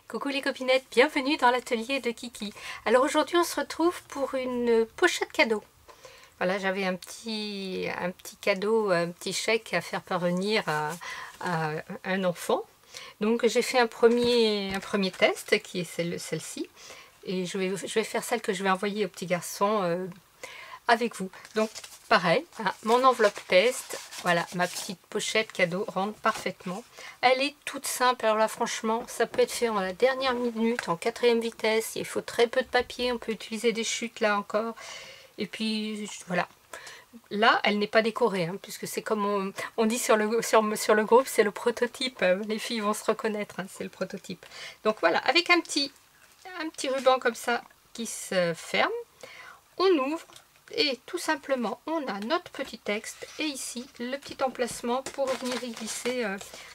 Coucou les copinettes, bienvenue dans l'atelier de Kiki. Alors aujourd'hui on se retrouve pour une pochette cadeau. Voilà, j'avais un petit cadeau, un petit chèque à faire parvenir à un enfant. Donc j'ai fait un premier test qui est celle-ci. Et je vais faire celle que je vais envoyer au petit garçon avec vous. Donc pareil, hein, mon enveloppe test, voilà, ma petite pochette cadeau rentre parfaitement. Elle est toute simple, alors là franchement, ça peut être fait en la dernière minute, en 4e vitesse, il faut très peu de papier, on peut utiliser des chutes là encore. Et puis voilà. Là, elle n'est pas décorée, hein, puisque c'est comme on dit sur le groupe, c'est le prototype. Les filles vont se reconnaître, hein, c'est le prototype. Donc voilà, avec un petit ruban comme ça qui se ferme, on ouvre. Et tout simplement, on a notre petit texte et ici, le petit emplacement pour venir y glisser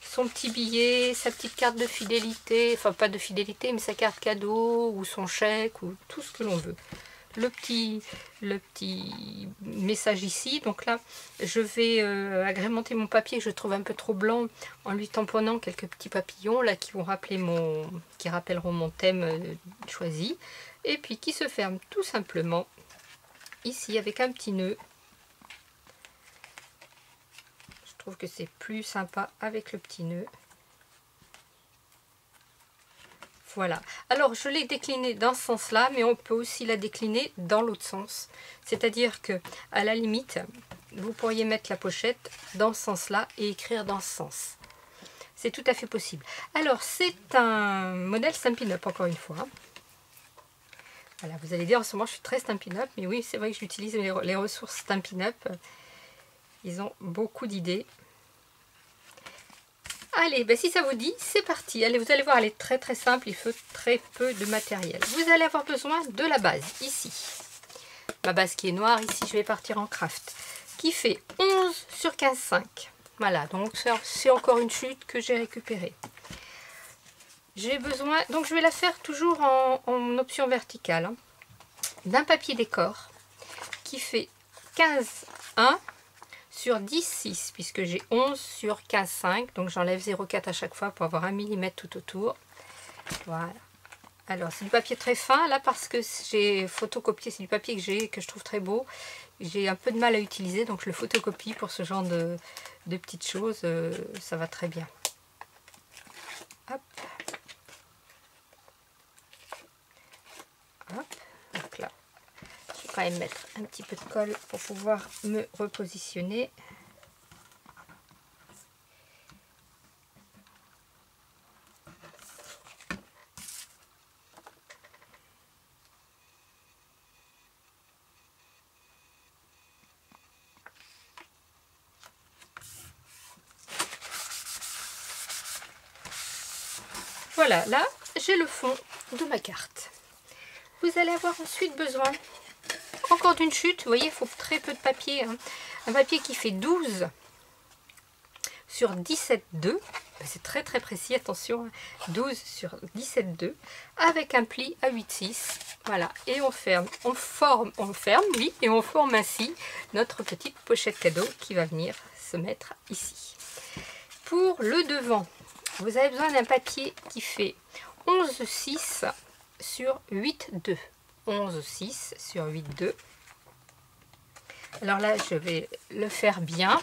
son petit billet, sa petite carte de fidélité, enfin pas de fidélité, mais sa carte cadeau ou son chèque ou tout ce que l'on veut. Le petit message ici. Donc là, je vais agrémenter mon papier que je trouve un peu trop blanc en lui tamponnant quelques petits papillons là qui vont rappeler qui rappelleront mon thème choisi. Et puis qui se ferme tout simplement ici avec un petit nœud. Je trouve que c'est plus sympa avec le petit nœud. Voilà. Alors je l'ai décliné dans ce sens là, mais on peut aussi la décliner dans l'autre sens. C'est-à-dire que à la limite, vous pourriez mettre la pochette dans ce sens là et écrire dans ce sens. C'est tout à fait possible. Alors c'est un modèle Stampin' Up encore une fois. Voilà, vous allez dire en ce moment je suis très Stampin' Up, mais oui c'est vrai que j'utilise les ressources Stampin' Up. Ils ont beaucoup d'idées. Allez, ben si ça vous dit, c'est parti. Allez, vous allez voir, elle est très très simple, il faut très peu de matériel. Vous allez avoir besoin de la base, ici. Ma base qui est noire, ici je vais partir en craft, qui fait 11 sur 15,5. Voilà, donc c'est encore une chute que j'ai récupérée. J'ai besoin, donc je vais la faire toujours en option verticale, hein, d'un papier décor qui fait 15,1 sur 10,6 puisque j'ai 11 sur 15,5, donc j'enlève 0,4 à chaque fois pour avoir 1 mm tout autour. Voilà. Alors c'est du papier très fin là parce que j'ai photocopié, c'est du papier que je trouve très beau. J'ai un peu de mal à utiliser, donc je le photocopie pour ce genre de petites choses, ça va très bien. Hop. Hop. Donc là, je vais quand même mettre un petit peu de colle pour pouvoir me repositionner. Voilà, là, j'ai le fond de ma carte. Vous allez avoir ensuite besoin encore d'une chute. Vous voyez, il faut très peu de papier, hein. Un papier qui fait 12 sur 17,2. C'est très très précis, attention. 12 sur 17,2 avec un pli à 8,6. Voilà, et on ferme, on ferme, oui, et on forme ainsi notre petite pochette cadeau qui va venir se mettre ici. Pour le devant, vous avez besoin d'un papier qui fait 11,6 sur 8,2. 11,6 sur 8,2. Alors là, je vais le faire bien.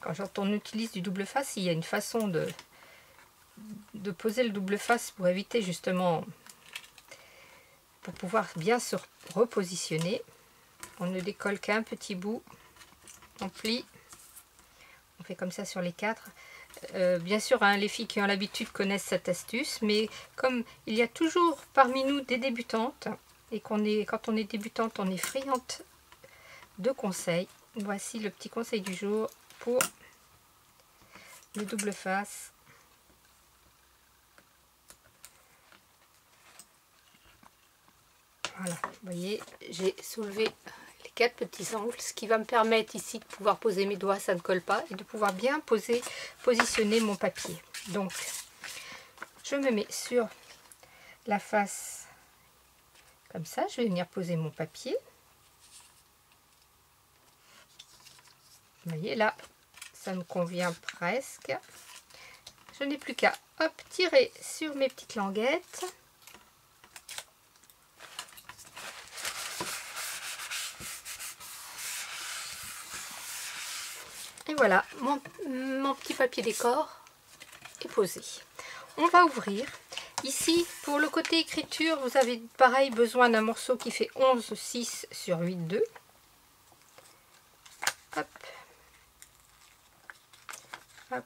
Quand on utilise du double face, il y a une façon de poser le double face pour éviter justement, pour pouvoir bien se repositionner. On ne décolle qu'un petit bout. On plie. On fait comme ça sur les 4. Bien sûr, hein, les filles qui ont l'habitude connaissent cette astuce, mais comme il y a toujours parmi nous des débutantes, et quand on est débutante, on est friande de conseils, voici le petit conseil du jour pour le double face. Voilà, vous voyez, j'ai soulevé les 4 petits angles, ce qui va me permettre ici de pouvoir poser mes doigts, ça ne colle pas, et de pouvoir bien positionner mon papier. Donc, je me mets sur la face comme ça, je vais venir poser mon papier. Vous voyez là, ça me convient presque. Je n'ai plus qu'à hop, tirer sur mes petites languettes. Et voilà, mon petit papier décor est posé. On va ouvrir. Ici, pour le côté écriture, vous avez pareil besoin d'un morceau qui fait 11,6 sur 8,2. Hop. Hop.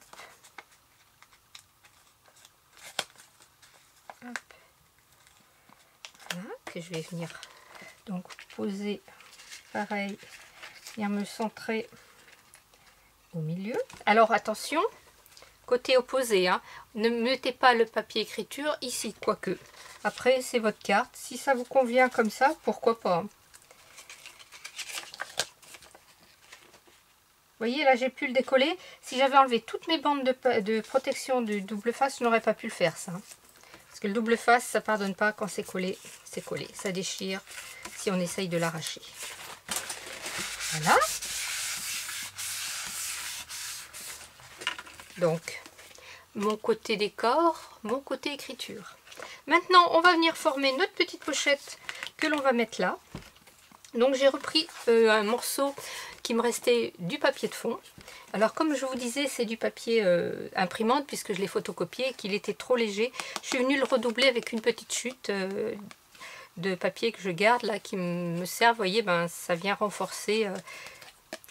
Hop. Voilà, que je vais venir donc poser pareil, venir me centrer au milieu. Alors attention, côté opposé, hein, ne mettez pas le papier écriture ici, quoique. Après, c'est votre carte. Si ça vous convient comme ça, pourquoi pas. Vous voyez, là, j'ai pu le décoller. Si j'avais enlevé toutes mes bandes de protection du double face, je n'aurais pas pu le faire, ça. Parce que le double face, ça pardonne pas quand c'est collé. C'est collé. Ça déchire si on essaye de l'arracher. Voilà. Donc, mon côté décor, mon côté écriture. Maintenant, on va venir former notre petite pochette que l'on va mettre là. Donc, j'ai repris un morceau qui me restait du papier de fond. Alors, comme je vous disais, c'est du papier imprimante puisque je l'ai photocopié et qu'il était trop léger. Je suis venue le redoubler avec une petite chute de papier que je garde là qui me sert. Vous voyez, ben, ça vient renforcer.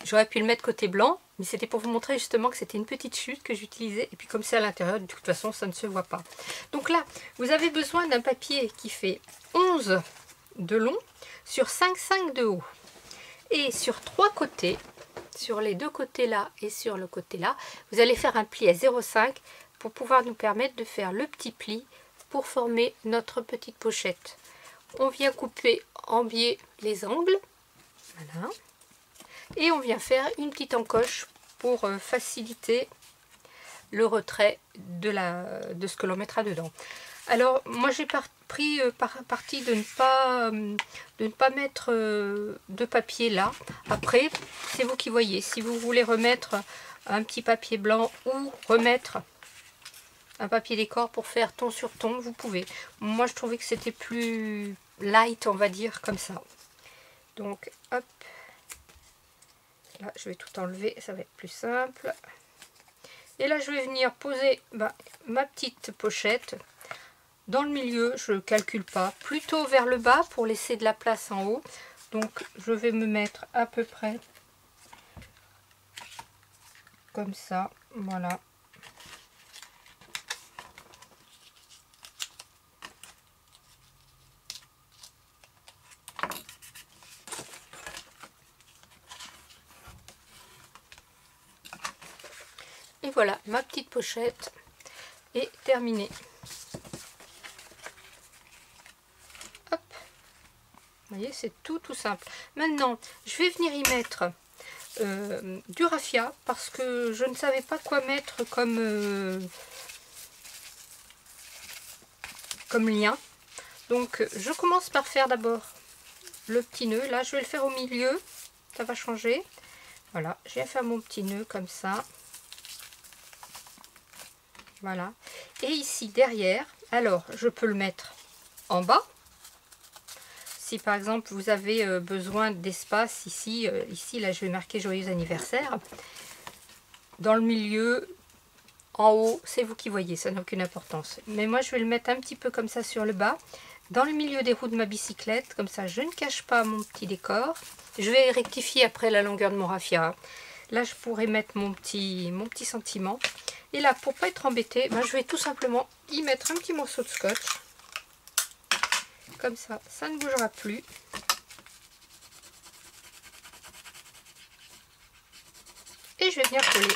J'aurais pu le mettre côté blanc, mais c'était pour vous montrer justement que c'était une petite chute que j'utilisais. Et puis comme c'est à l'intérieur, de toute façon, ça ne se voit pas. Donc là, vous avez besoin d'un papier qui fait 11 de long sur 5,5 de haut. Et sur 3 côtés, sur les 2 côtés là et sur le côté là, vous allez faire un pli à 0,5 pour pouvoir nous permettre de faire le petit pli pour former notre petite pochette. On vient couper en biais les angles. Voilà. Et on vient faire une petite encoche pour faciliter le retrait de ce que l'on mettra dedans. Alors moi j'ai pris parti de ne pas mettre de papier là. Après c'est vous qui voyez. Si vous voulez remettre un petit papier blanc ou remettre un papier décor pour faire ton sur ton, vous pouvez. Moi je trouvais que c'était plus light, on va dire, comme ça. Donc hop. Là, je vais tout enlever, ça va être plus simple. Et là, je vais venir poser ma petite pochette dans le milieu. Je ne calcule pas, plutôt vers le bas pour laisser de la place en haut. Donc, je vais me mettre à peu près comme ça. Voilà. Et voilà, ma petite pochette est terminée. Hop. Vous voyez, c'est tout simple. Maintenant, je vais venir y mettre du raffia parce que je ne savais pas quoi mettre comme lien. Donc, je commence par faire d'abord le petit nœud. Là, je vais le faire au milieu. Ça va changer. Voilà, je vais faire mon petit nœud comme ça. Voilà. Et ici, derrière, alors, je peux le mettre en bas. Si par exemple, vous avez besoin d'espace ici, là, je vais marquer joyeux anniversaire. Dans le milieu, en haut, c'est vous qui voyez, ça n'a aucune importance. Mais moi, je vais le mettre un petit peu comme ça sur le bas, dans le milieu des roues de ma bicyclette. Comme ça, je ne cache pas mon petit décor. Je vais rectifier après la longueur de mon raffia. Là, je pourrais mettre mon petit sentiment. Et là, pour pas être embêté, je vais tout simplement y mettre un petit morceau de scotch. Comme ça, ça ne bougera plus. Et je vais venir coller.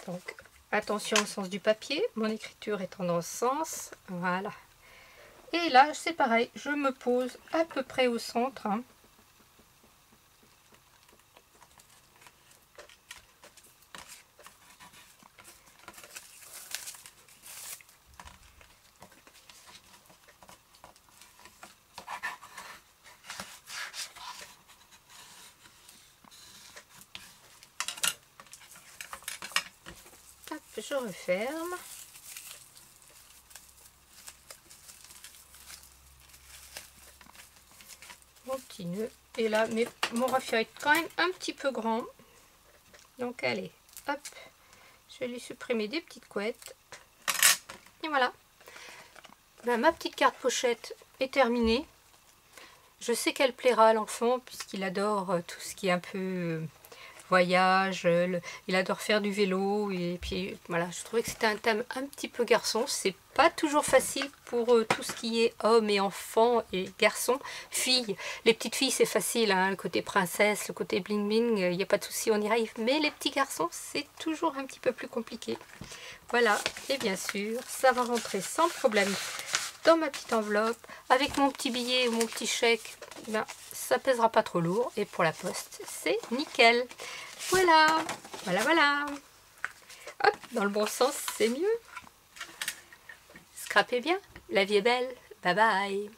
Donc, attention au sens du papier, mon écriture étant dans ce sens, voilà. Et là, c'est pareil, je me pose à peu près au centre. Hein. je referme. Mon petit nœud est là, mais mon raffia est quand même un petit peu grand. Donc allez, hop, je vais lui supprimer des petites couettes. Et voilà. Ben, ma petite carte pochette est terminée. Je sais qu'elle plaira à l'enfant puisqu'il adore tout ce qui est un peu voyage, il adore faire du vélo et puis voilà, je trouvais que c'était un thème un petit peu garçon. C'est pas toujours facile pour tout ce qui est hommes et enfants et garçons, filles. Les petites filles c'est facile, hein, le côté princesse, le côté bling bling, il n'y a pas de souci, on y arrive. Mais les petits garçons c'est toujours un petit peu plus compliqué. Voilà, et bien sûr ça va rentrer sans problème dans ma petite enveloppe avec mon petit billet ou mon petit chèque. Ben, ça pèsera pas trop lourd et pour la poste c'est nickel. Voilà, voilà, voilà. Hop, dans le bon sens c'est mieux. Scrapez bien, la vie est belle. Bye bye.